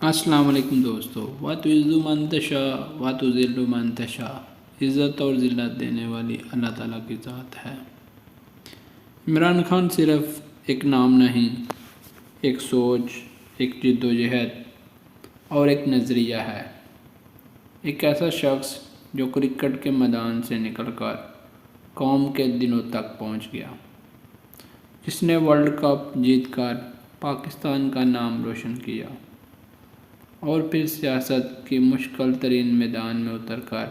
السلام علیکم دوستو، وَتُعِزُّ مَن تَشَاءُ وَتُذِلُّ مَن تَشَاءُ۔ عزت اور ذلت دینے والی اللہ تعالیٰ کی ذات ہے۔ عمران خان صرف ایک نام نہیں، ایک سوچ، ایک جد و جہد اور ایک نظریہ ہے۔ ایک ایسا شخص جو کرکٹ کے میدان سے نکل کر قوم کے دلوں تک پہنچ گیا، جس نے ورلڈ کپ جیت کر پاکستان کا نام روشن کیا اور پھر سیاست کی مشکل ترین میدان میں اتر کر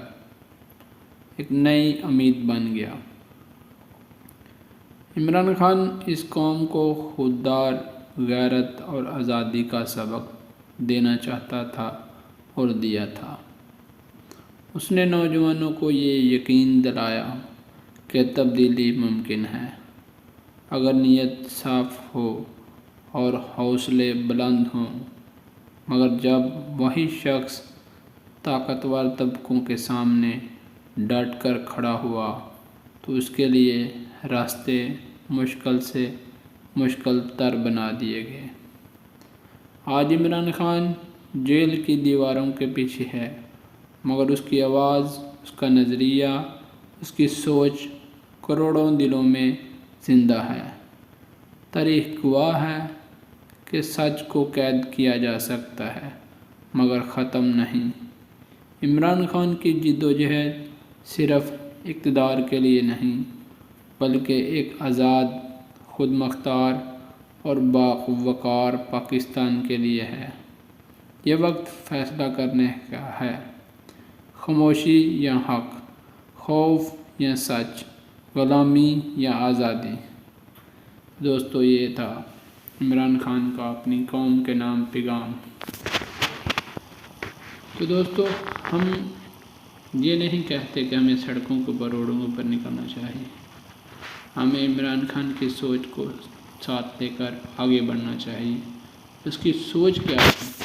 ایک نئی امید بن گیا۔ عمران خان اس قوم کو خوددار، غیرت اور آزادی کا سبق دینا چاہتا تھا اور دیا تھا۔ اس نے نوجوانوں کو یہ یقین دلایا کہ تبدیلی ممکن ہے اگر نیت صاف ہو اور حوصلے بلند ہوں، مگر جب وہی شخص طاقتور طبقوں کے سامنے ڈٹ کر کھڑا ہوا تو اس کے لیے راستے مشکل سے مشکل تر بنا دیے گئے۔ آج عمران خان جیل کی دیواروں کے پیچھے ہے، مگر اس کی آواز، اس کا نظریہ، اس کی سوچ کروڑوں دلوں میں زندہ ہے۔ تاریخ گواہ ہے کہ سچ کو قید کیا جا سکتا ہے مگر ختم نہیں۔ عمران خان کی جد و جہد صرف اقتدار کے لیے نہیں، بلکہ ایک آزاد، خود مختار اور باوقار پاکستان کے لیے ہے۔ یہ وقت فیصلہ کرنے کا ہے، خاموشی یا حق، خوف یا سچ، غلامی یا آزادی۔ دوستو، یہ تھا عمران خان کا اپنی قوم کے نام پیغام۔ تو دوستو، ہم یہ نہیں کہتے کہ ہمیں سڑکوں کے اوپر، روڈوں پر نکلنا چاہیے۔ ہمیں عمران خان کی سوچ کو ساتھ لے کر آگے بڑھنا چاہیے۔ اس کی سوچ کیا ہے؟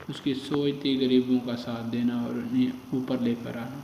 اس کی سوچ تھی غریبوں کا ساتھ دینا اور انہیں اوپر لے کر آنا۔